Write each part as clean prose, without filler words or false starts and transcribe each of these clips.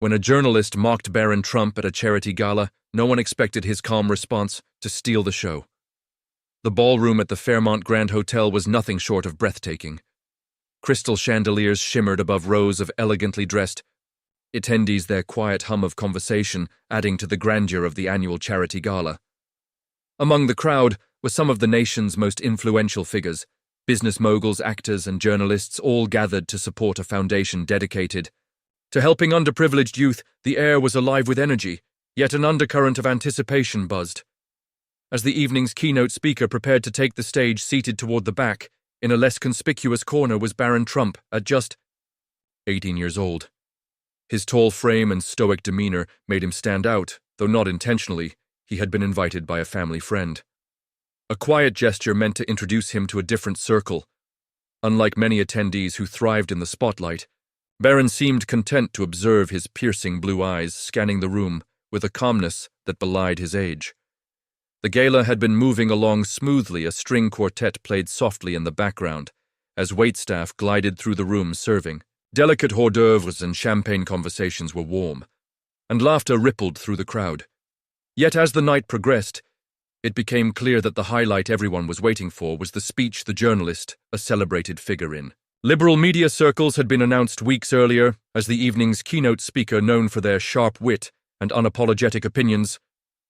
When a journalist mocked Barron Trump at a charity gala, no one expected his calm response to steal the show. The ballroom at the Fairmont Grand Hotel was nothing short of breathtaking. Crystal chandeliers shimmered above rows of elegantly dressed attendees, their quiet hum of conversation adding to the grandeur of the annual charity gala. Among the crowd were some of the nation's most influential figures, business moguls, actors, and journalists, all gathered to support a foundation dedicated to helping underprivileged youth. The air was alive with energy, yet an undercurrent of anticipation buzzed. As the evening's keynote speaker prepared to take the stage, seated toward the back, in a less conspicuous corner, was Barron Trump, at just 18 years old. His tall frame and stoic demeanor made him stand out, though not intentionally. He had been invited by a family friend. A quiet gesture meant to introduce him to a different circle. Unlike many attendees who thrived in the spotlight, Barron seemed content to observe, his piercing blue eyes scanning the room with a calmness that belied his age. The gala had been moving along smoothly. A string quartet played softly in the background as waitstaff glided through the room serving. Delicate hors d'oeuvres and champagne conversations were warm, and laughter rippled through the crowd. Yet as the night progressed, it became clear that the highlight everyone was waiting for was the speech the journalist, a celebrated figure in liberal media circles, had been announced weeks earlier as the evening's keynote speaker. Known for their sharp wit and unapologetic opinions,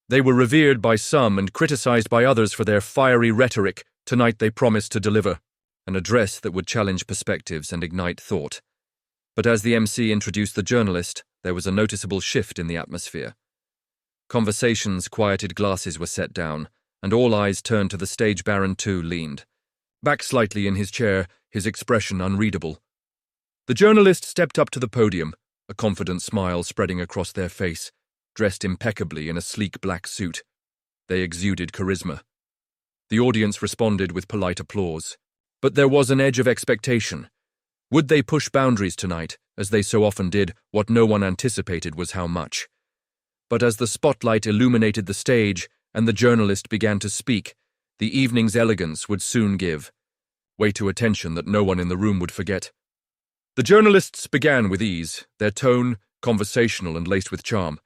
they were revered by some and criticized by others for their fiery rhetoric. Tonight they promised to deliver an address that would challenge perspectives and ignite thought. But as the MC introduced the journalist, there was a noticeable shift in the atmosphere. Conversations quieted, glasses were set down, and all eyes turned to the stage. Barron, too, leaned back slightly in his chair, his expression unreadable. The journalist stepped up to the podium, a confident smile spreading across their face. Dressed impeccably in a sleek black suit, they exuded charisma. The audience responded with polite applause. But there was an edge of expectation. Would they push boundaries tonight, as they so often did? What no one anticipated was how much. But as the spotlight illuminated the stage and the journalist began to speak, the evening's elegance would soon give way to a tension that no one in the room would forget. The journalists began with ease, their tone conversational and laced with charm.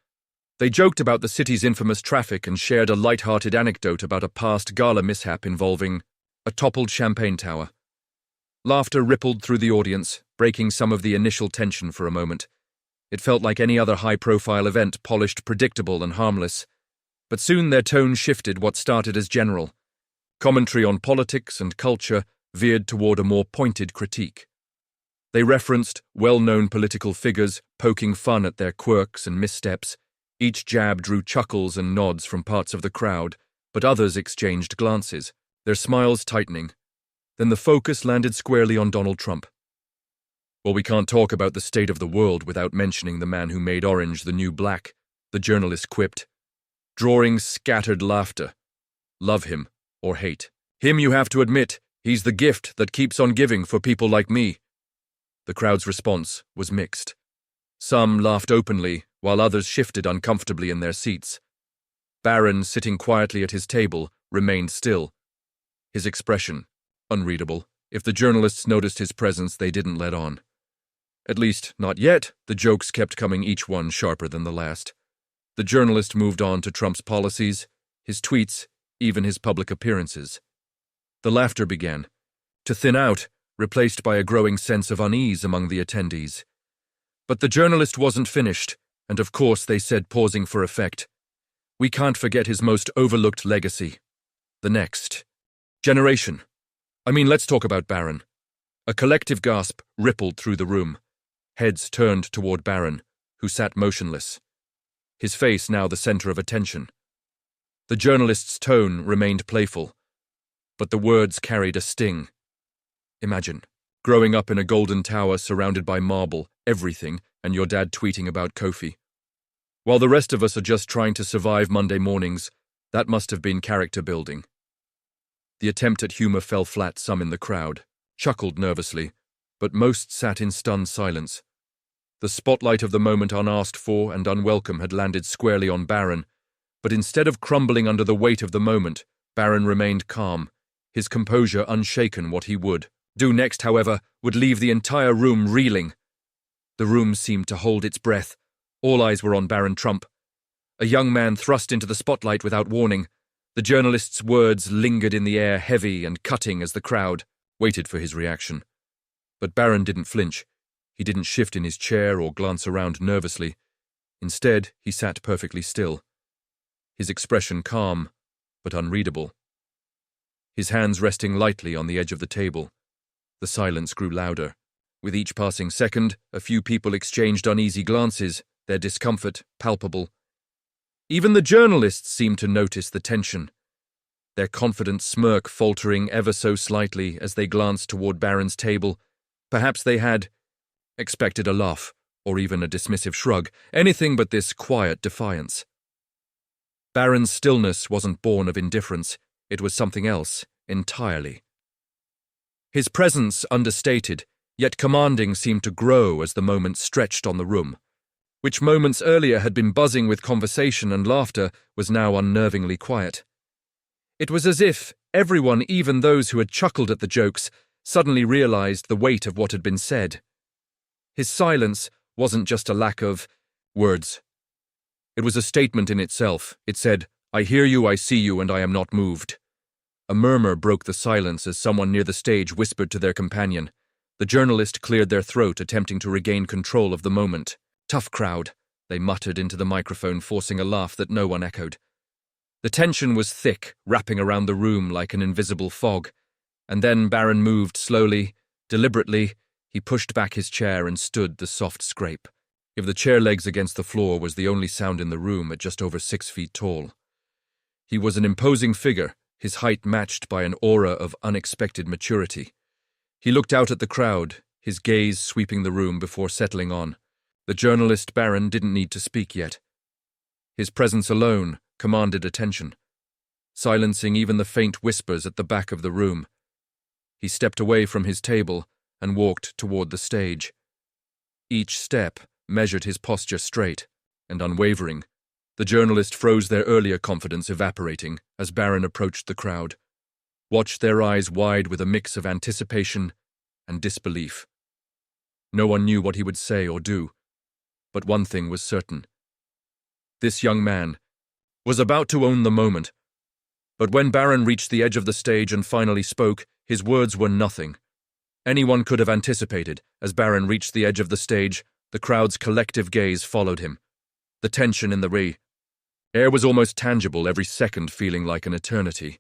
They joked about the city's infamous traffic and shared a light-hearted anecdote about a past gala mishap involving a toppled champagne tower. Laughter rippled through the audience, breaking some of the initial tension for a moment. It felt like any other high-profile event, polished, predictable, and harmless. But soon their tone shifted. What started as general commentary on politics and culture veered toward a more pointed critique. They referenced well-known political figures, poking fun at their quirks and missteps. Each jab drew chuckles and nods from parts of the crowd, but others exchanged glances, their smiles tightening. Then the focus landed squarely on Donald Trump. Well, we can't talk about the state of the world without mentioning the man who made orange the new black, the journalist quipped, drawing scattered laughter. Love him or hate him, you have to admit, he's the gift that keeps on giving for people like me. The crowd's response was mixed. Some laughed openly, while others shifted uncomfortably in their seats. Barron, sitting quietly at his table, remained still, his expression unreadable. If the journalists noticed his presence, they didn't let on. At least, not yet. The jokes kept coming, each one sharper than the last. The journalist moved on to Trump's policies, his tweets, even his public appearances. The laughter began to thin out, replaced by a growing sense of unease among the attendees. But the journalist wasn't finished, and of course, they said, pausing for effect, we can't forget his most overlooked legacy. The next generation. Let's talk about Barron. A collective gasp rippled through the room. Heads turned toward Barron, who sat motionless, his face now the center of attention. The journalist's tone remained playful, but the words carried a sting. Imagine growing up in a golden tower surrounded by marble, everything, and your dad tweeting about Kofi. While the rest of us are just trying to survive Monday mornings, that must have been character building. The attempt at humor fell flat. Some in the crowd chuckled nervously, but most sat in stunned silence. The spotlight of the moment, unasked for and unwelcome, had landed squarely on Barron, but instead of crumbling under the weight of the moment, Barron remained calm, his composure unshaken. What he would do next, however, would leave the entire room reeling. The room seemed to hold its breath, All eyes were on Barron Trump. A young man thrust into the spotlight without warning. The journalist's words lingered in the air, heavy and cutting, as the crowd waited for his reaction. But Barron didn't flinch. He didn't shift in his chair or glance around nervously. Instead, he sat perfectly still, his expression calm but unreadable. His hands resting lightly on the edge of the table. The silence grew louder. With each passing second, a few people exchanged uneasy glances, their discomfort palpable. Even the journalists seemed to notice the tension, their confident smirk faltering ever so slightly as they glanced toward Barron's table. Perhaps they had expected a laugh, or even a dismissive shrug, anything but this quiet defiance. Barron's stillness wasn't born of indifference. It was something else entirely. His presence, understated, yet commanding, seemed to grow as the moment stretched on the room, which moments earlier had been buzzing with conversation and laughter, was now unnervingly quiet. It was as if everyone, even those who had chuckled at the jokes, suddenly realized the weight of what had been said. His silence wasn't just a lack of words. It was a statement in itself. It said, "I hear you, I see you, and I am not moved." A murmur broke the silence as someone near the stage whispered to their companion. The journalist cleared their throat, attempting to regain control of the moment. "Tough crowd," they muttered into the microphone, forcing a laugh that no one echoed. The tension was thick, wrapping around the room like an invisible fog. And then Barron moved slowly, deliberately. He pushed back his chair and stood the soft scrape. If the chair legs against the floor was the only sound in the room, at just over 6 feet tall. He was an imposing figure, his height matched by an aura of unexpected maturity. He looked out at the crowd, his gaze sweeping the room before settling on. The journalist Barron didn't need to speak yet. His presence alone commanded attention, silencing even the faint whispers at the back of the room. He stepped away from his table and walked toward the stage. Each step measured his posture straight and unwavering. The journalist froze, their earlier confidence evaporating as Barron approached the crowd, watched their eyes wide with a mix of anticipation and disbelief. No one knew what he would say or do, but one thing was certain. This young man was about to own the moment. But when Barron reached the edge of the stage and finally spoke, his words were nothing. Anyone could have anticipated, as Barron reached the edge of the stage, the crowd's collective gaze followed him. The tension in the air was almost tangible, every second feeling like an eternity.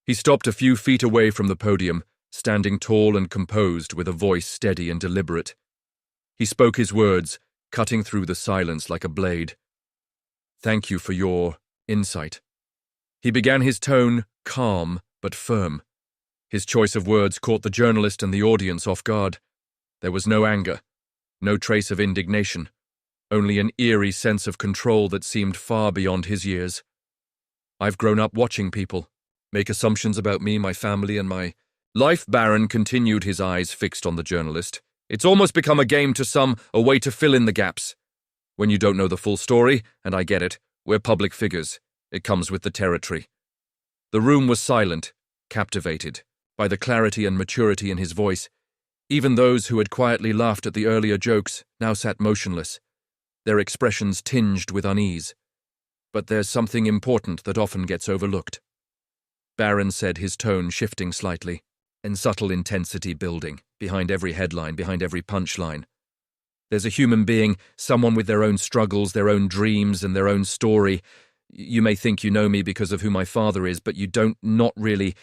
He stopped a few feet away from the podium, standing tall and composed with a voice steady and deliberate. He spoke his words, cutting through the silence like a blade. "Thank you for your insight." He began, his tone calm but firm. His choice of words caught the journalist and the audience off guard. There was no anger, no trace of indignation, only an eerie sense of control that seemed far beyond his years. "I've grown up watching people make assumptions about me, my family, and my life," Barron continued, his eyes fixed on the journalist. "It's almost become a game to some, a way to fill in the gaps. When you don't know the full story, and I get it, we're public figures. It comes with the territory." The room was silent, captivated by the clarity and maturity in his voice. Even those who had quietly laughed at the earlier jokes now sat motionless, their expressions tinged with unease. "But there's something important that often gets overlooked," Barron said, his tone shifting slightly, and subtle intensity building, behind every headline, behind every punchline. "There's a human being, someone with their own struggles, their own dreams, and their own story. You may think you know me because of who my father is, but you don't, not really."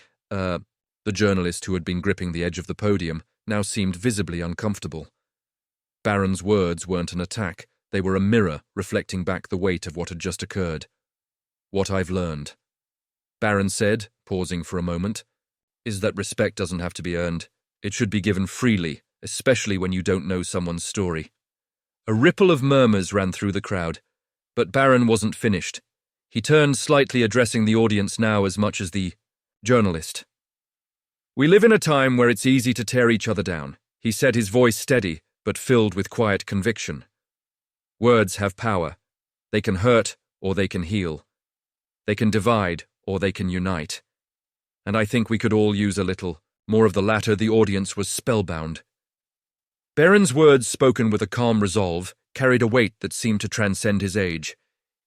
The journalist, who had been gripping the edge of the podium, now seemed visibly uncomfortable. Barron's words weren't an attack. They were a mirror reflecting back the weight of what had just occurred. "What I've learned," Barron said, pausing for a moment, "is that respect doesn't have to be earned. It should be given freely, especially when you don't know someone's story." A ripple of murmurs ran through the crowd, but Barron wasn't finished. He turned slightly, addressing the audience now as much as the journalist. "We live in a time where it's easy to tear each other down," he said, his voice steady but filled with quiet conviction. "Words have power. They can hurt or they can heal. They can divide or they can unite. And I think we could all use a little more of the latter." The audience was spellbound. Barron's words, spoken with a calm resolve, carried a weight that seemed to transcend his age.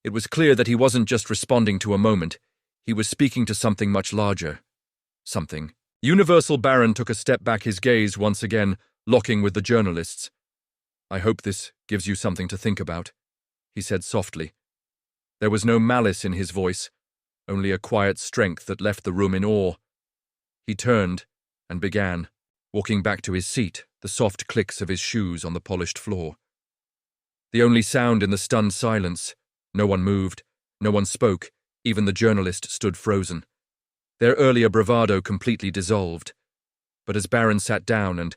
It was clear that he wasn't just responding to a moment, he was speaking to something much larger. Something. Universal Barron took a step back, his gaze once again locking with the journalists. "I hope this gives you something to think about," he said softly. There was no malice in his voice, only a quiet strength that left the room in awe. He turned and began, walking back to his seat, the soft clicks of his shoes on the polished floor. The only sound in the stunned silence. No one moved, no one spoke, even the journalist stood frozen. Their earlier bravado completely dissolved. But as Barron sat down and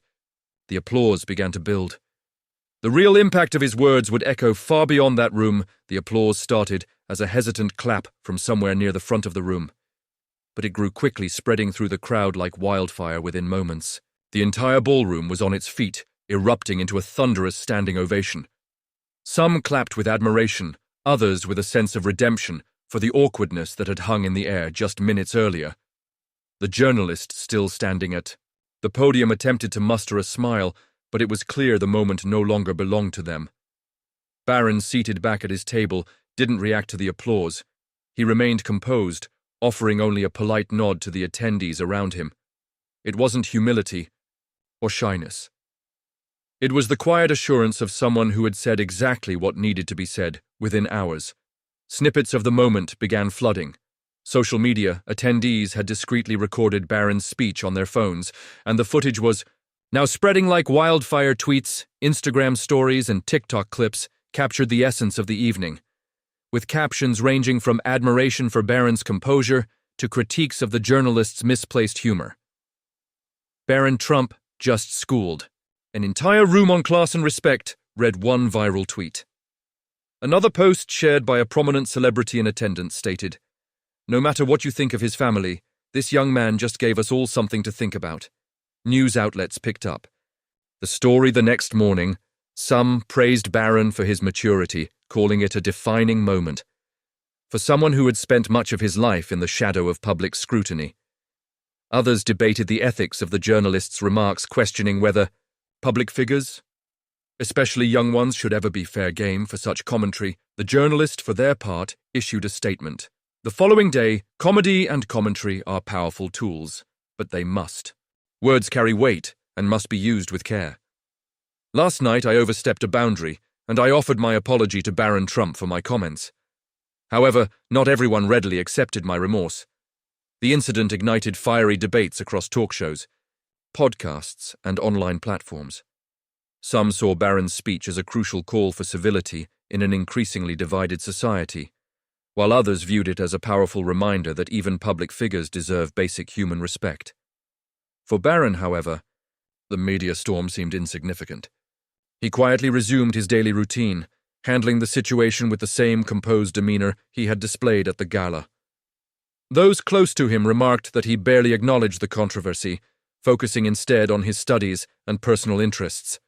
the applause began to build. The real impact of his words would echo far beyond that room. The applause started as a hesitant clap from somewhere near the front of the room. But it grew quickly, spreading through the crowd like wildfire within moments. The entire ballroom was on its feet, erupting into a thunderous standing ovation. Some clapped with admiration, others with a sense of redemption for the awkwardness that had hung in the air just minutes earlier. The journalist still standing at the podium attempted to muster a smile, but it was clear the moment no longer belonged to them. Barron, seated back at his table, didn't react to the applause. He remained composed, offering only a polite nod to the attendees around him. It wasn't humility or shyness. It was the quiet assurance of someone who had said exactly what needed to be said within hours. Snippets of the moment began flooding. Social media attendees had discreetly recorded Barron's speech on their phones, and the footage was now spreading like wildfire. Tweets, Instagram stories, and TikTok clips captured the essence of the evening, with captions ranging from admiration for Barron's composure to critiques of the journalist's misplaced humor. "Barron Trump just schooled an entire room on class and respect," read one viral tweet. Another post shared by a prominent celebrity in attendance stated, "No matter what you think of his family, this young man just gave us all something to think about." News outlets picked up the story the next morning. Some praised Barron for his maturity, calling it a defining moment. For someone who had spent much of his life in the shadow of public scrutiny. Others debated the ethics of the journalist's remarks, questioning whether public figures, especially young ones, should ever be fair game for such commentary. The journalist, for their part, issued a statement. The following day, comedy and commentary are powerful tools, but they must. Words carry weight and must be used with care. Last night I overstepped a boundary, and I offered my apology to Barron Trump for my comments. However, not everyone readily accepted my remorse. The incident ignited fiery debates across talk shows, podcasts, and online platforms. Some saw Barron's speech as a crucial call for civility in an increasingly divided society, while others viewed it as a powerful reminder that even public figures deserve basic human respect. For Barron, however, the media storm seemed insignificant. He quietly resumed his daily routine, handling the situation with the same composed demeanor he had displayed at the gala. Those close to him remarked that he barely acknowledged the controversy, focusing instead on his studies and personal interests.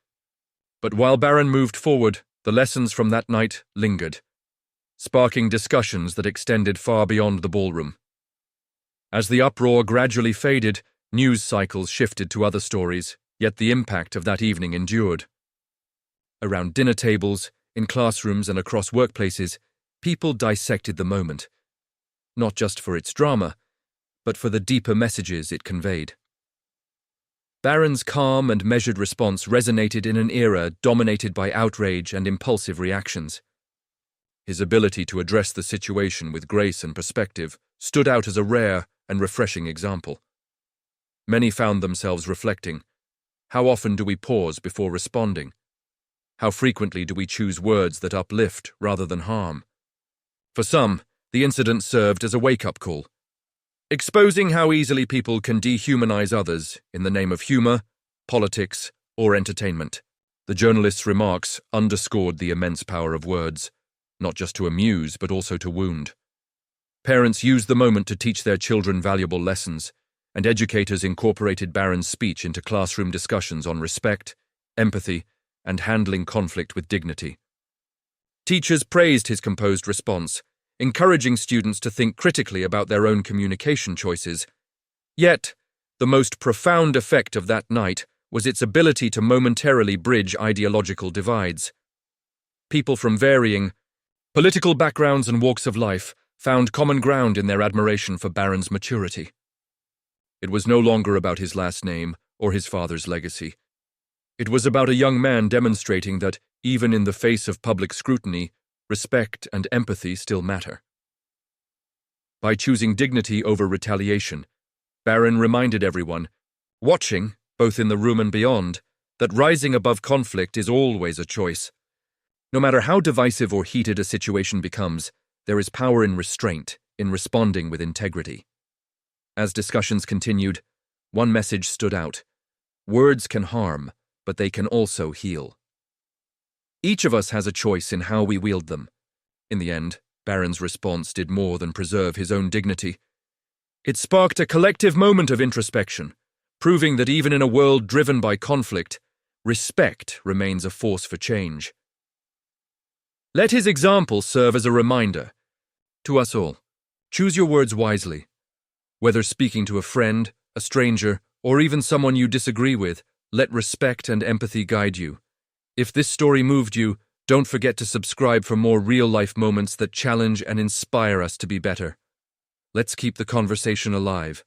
But while Barron moved forward, the lessons from that night lingered, sparking discussions that extended far beyond the ballroom. As the uproar gradually faded, news cycles shifted to other stories, yet the impact of that evening endured. Around dinner tables, in classrooms, and across workplaces, people dissected the moment, not just for its drama, but for the deeper messages it conveyed. Barron's calm and measured response resonated in an era dominated by outrage and impulsive reactions. His ability to address the situation with grace and perspective stood out as a rare and refreshing example. Many found themselves reflecting, how often do we pause before responding? How frequently do we choose words that uplift rather than harm? For some, the incident served as a wake-up call, exposing how easily people can dehumanize others in the name of humor, politics, or entertainment. The journalist's remarks underscored the immense power of words, not just to amuse but also to wound. Parents used the moment to teach their children valuable lessons, and educators incorporated Barron's speech into classroom discussions on respect, empathy, and handling conflict with dignity. Teachers praised his composed response, encouraging students to think critically about their own communication choices. Yet, the most profound effect of that night was its ability to momentarily bridge ideological divides. people from varying political backgrounds and walks of life found common ground in their admiration for Barron's maturity. It was no longer about his last name or his father's legacy. It was about a young man demonstrating that, even in the face of public scrutiny, respect and empathy still matter. By choosing dignity over retaliation, Barron reminded everyone, watching, both in the room and beyond, that rising above conflict is always a choice. No matter how divisive or heated a situation becomes, there is power in restraint, in responding with integrity. As discussions continued, one message stood out. Words can harm, but they can also heal. Each of us has a choice in how we wield them. In the end, Barron's response did more than preserve his own dignity. It sparked a collective moment of introspection, proving that even in a world driven by conflict, respect remains a force for change. Let his example serve as a reminder to us all. Choose your words wisely. Whether speaking to a friend, a stranger, or even someone you disagree with, let respect and empathy guide you. If this story moved you, don't forget to subscribe for more real-life moments that challenge and inspire us to be better. Let's keep the conversation alive.